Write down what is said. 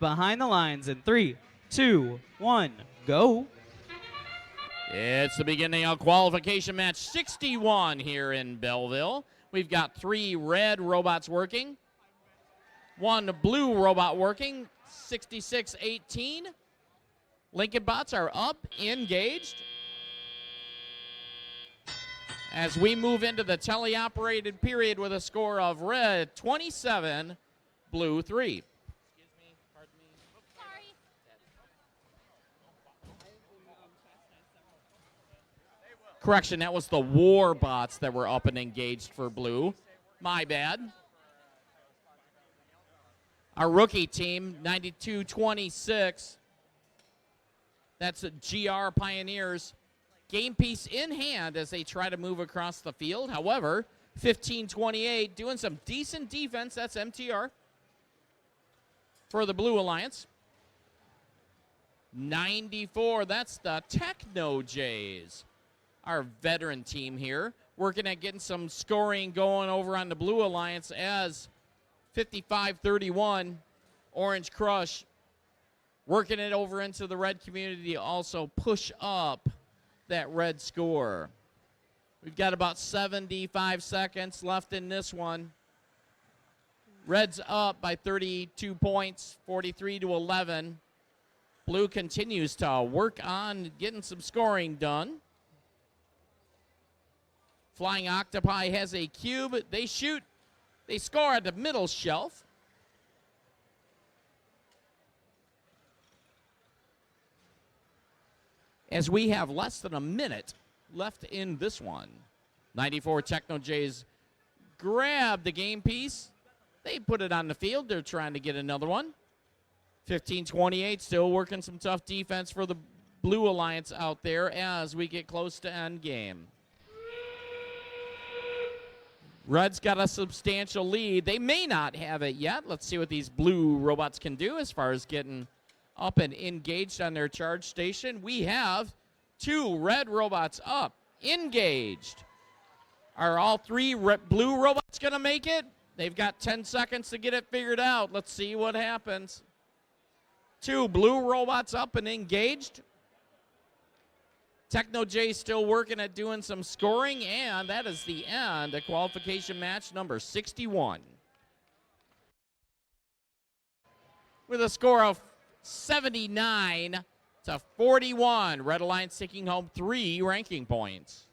behind the lines in 3, 2, 1, go. It's the beginning of qualification match 61 here in Belleville. We've got 3 red robots working, 1 blue robot working, 66-18. Lincoln bots are up, engaged. As we move into the teleoperated period with a score of red 27, blue 3. Excuse me, pardon me. Sorry. Correction, that was the war bots that were up and engaged for blue. My bad. Our rookie team, 92-26. That's a GR Pioneers. Game piece in hand as they try to move across the field. However, 15-28, doing some decent defense. That's MTR for the Blue Alliance. 94, that's the Techno Jays. Our veteran team here, working at getting some scoring going over on the Blue Alliance as 55-31, Orange Crush working it over into the red community, also push up that red score. We've got about 75 seconds left in this one. Red's up by 32 points, 43-11. Blue continues to work on getting some scoring done. Flying Octopi has a cube. They shoot. They score at the middle shelf. As we have less than a minute left in this one. 94 Techno Jays grab the game piece. They put it on the field. They're trying to get another one. 15-28, still working some tough defense for the Blue Alliance out there as we get close to end game. Red's got a substantial lead. They may not have it yet. Let's see what these blue robots can do as far as getting up and engaged on their charge station. We have 2 red robots up, engaged. Are all 3 blue robots going to make it? They've got 10 seconds to get it figured out. Let's see what happens. 2 blue robots up and engaged. Techno J still working at doing some scoring, and that is the end of qualification match number 61. With a score of 79-41, Red Alliance taking home 3 ranking points.